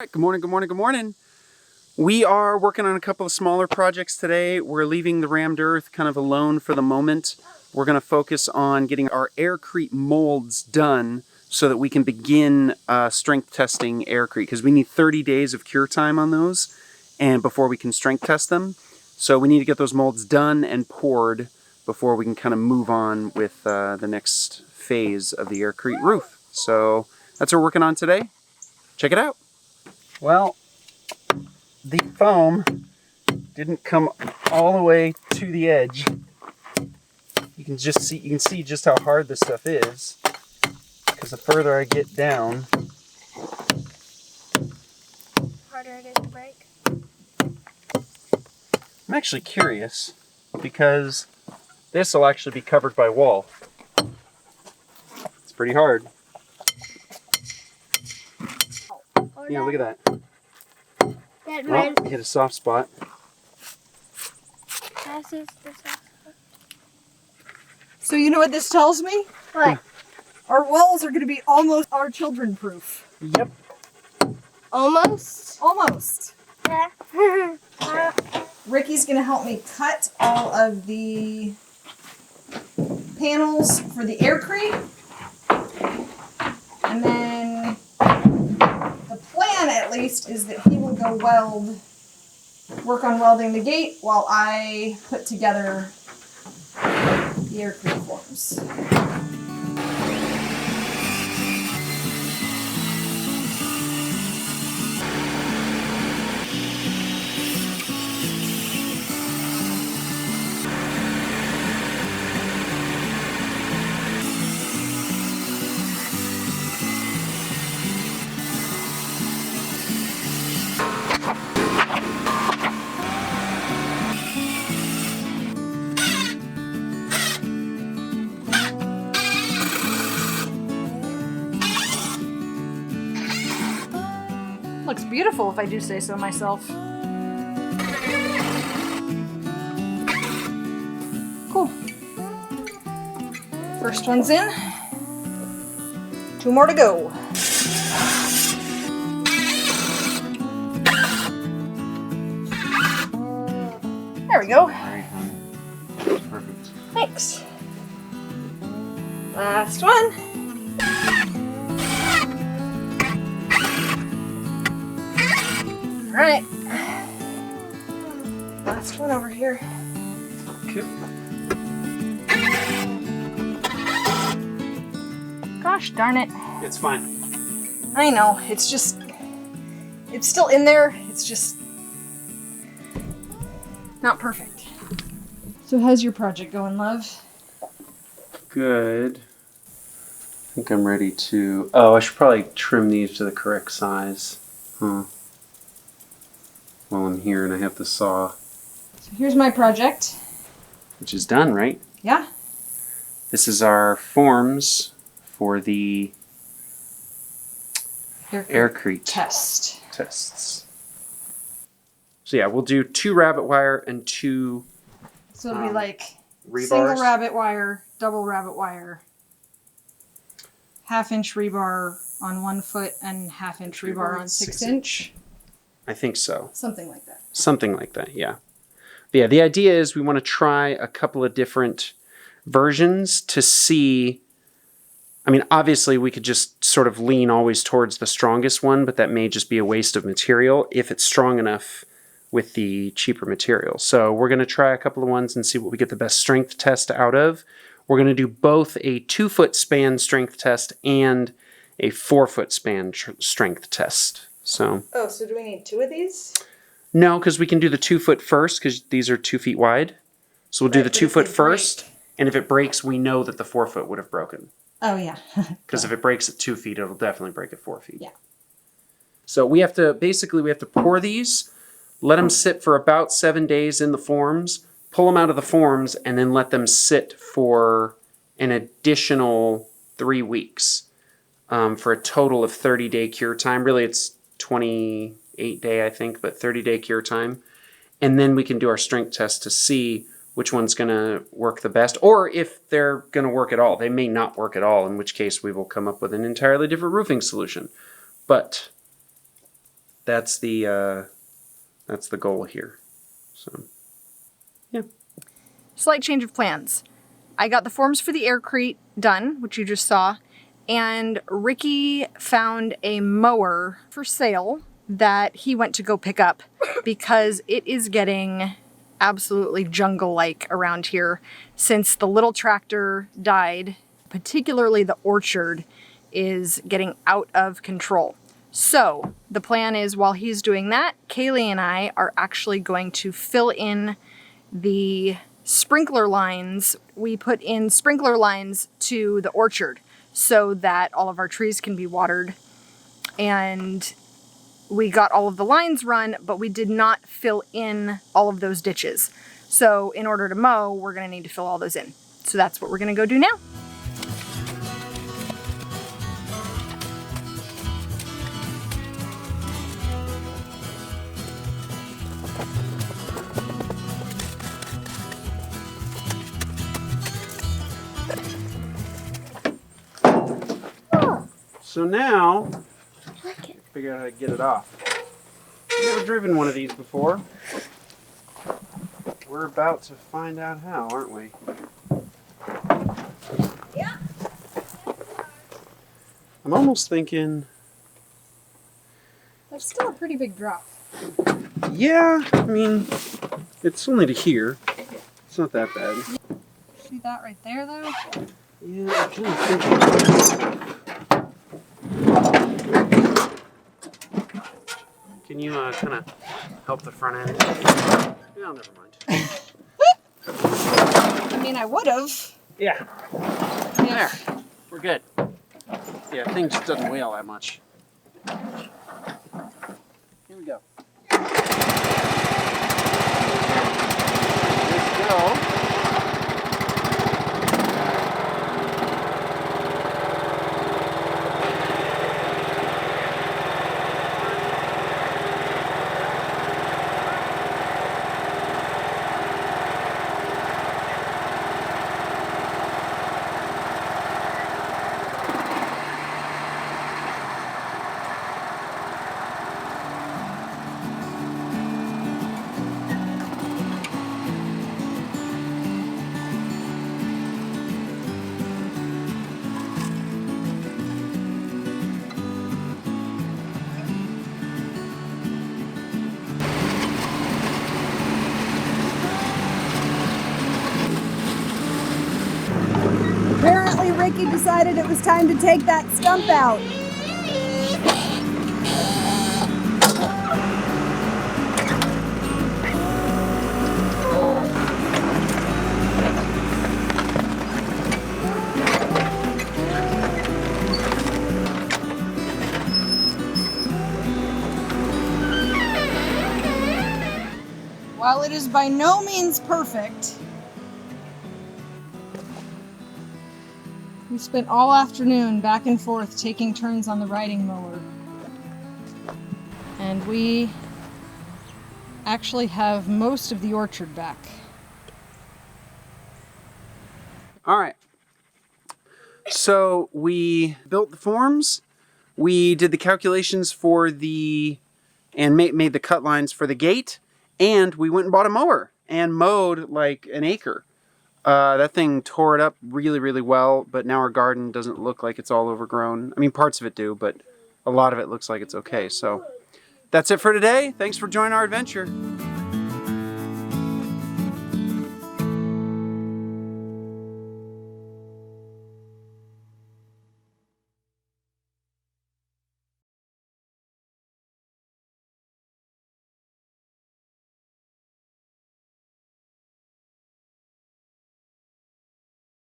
Good morning, good morning, good morning. We are working on a couple of smaller projects today. We're leaving the rammed earth kind of alone for the moment. We're going to focus on getting our Aircrete molds done so that we can begin strength testing Aircrete, because we need 30 days of cure time on those and before we can strength test them. So we need to get those molds done and poured before we can kind of move on with the next phase of the Aircrete roof. So that's what we're working on today. Check it out. Well, the foam didn't come all the way to the edge. You can see just how hard this stuff is, because the further I get down, harder it is to break. I'm actually curious because this will actually be covered by wall. It's pretty hard. Yeah, look at that. Well, I hit a soft spot. So you know what this tells me? What? Our walls are going to be almost our children proof. Yep. Almost? Almost. Yeah. Ricky's going to help me cut all of the panels for the Aircrete. And then the plan, at least, is that he will go work on welding the gate while I put together the Aircrete forms. Looks beautiful, if I do say so myself. Cool. First one's in. 2 more to go. There we go. Perfect. Thanks. Last one. All right. Last one over here. Okay. Gosh darn it. It's fine. I know. It's still in there. It's just not perfect. So how's your project going, love? Good. I think I'm ready to... Oh, I should probably trim these to the correct size. Huh. While I'm here and I have the saw. So here's my project. Which is done, right? Yeah. This is our forms for the Aircrete tests. So yeah, we'll do 2 rabbit wire and 2 So it'll be like rebars. Single rabbit wire, double rabbit wire, 1/2-inch rebar on 1 foot and 1/2-inch rebar on 6-inch. I think so. Something like that. Something like that, yeah. But yeah, the idea is we want to try a couple of different versions to see. I mean, obviously we could just sort of lean always towards the strongest one, but that may just be a waste of material if it's strong enough with the cheaper material. So we're going to try a couple of ones and see what we get the best strength test out of. We're going to do both a 2-foot span strength test and a 4-foot span strength test. So. Oh, so do we need 2 of these? No, because we can do the 2-foot first, because these are 2 feet wide. So we'll do the 2-foot first, and if it breaks, we know that the 4-foot would have broken. Oh, yeah. Because if it breaks at 2 feet, it'll definitely break at 4 feet. Yeah. So we have to pour these, let them sit for about 7 days in the forms, pull them out of the forms, and then let them sit for an additional 3 weeks for a total of 30-day cure time. Really, it's 28-day, I think, but 30-day cure time. And then we can do our strength test to see which one's going to work the best, or if they're going to work at all. They may not work at all, in which case we will come up with an entirely different roofing solution. But that's the goal here. So, yeah. Slight change of plans. I got the forms for the Aircrete done, which you just saw, and Ricky found a mower for sale that he went to go pick up because it is getting absolutely jungle-like around here since the little tractor died. Particularly the orchard is getting out of control. So the plan is, while he's doing that, Kaylee and I are actually going to fill in the sprinkler lines. We put in sprinkler lines to the orchard so that all of our trees can be watered. And we got all of the lines run, but we did not fill in all of those ditches. So in order to mow, we're gonna need to fill all those in. So that's what we're gonna go do now. So now, figure out how to get it off. I've never driven one of these before. We're about to find out how, aren't we? Yeah. I'm almost thinking, That's still a pretty big drop. yeah, I mean, it's only to here. It's not that bad. See that right there, though? Yeah, I'm trying to think. Can you kind of help the front end? No, never mind. I mean, I would have. Yeah. There. We're good. Yeah, the thing just doesn't weigh all that much. Here we go. Let's go. Apparently, Ricky decided it was time to take that stump out. While it is by no means perfect, we spent all afternoon back and forth taking turns on the riding mower. And we actually have most of the orchard back. All right. So we built the forms. We did the calculations for and made the cut lines for the gate. And we went and bought a mower and mowed like an acre. That thing tore it up really, really well, but now our garden doesn't look like it's all overgrown. I mean, parts of it do, but a lot of it looks like it's okay. So that's it for today. Thanks for joining our adventure.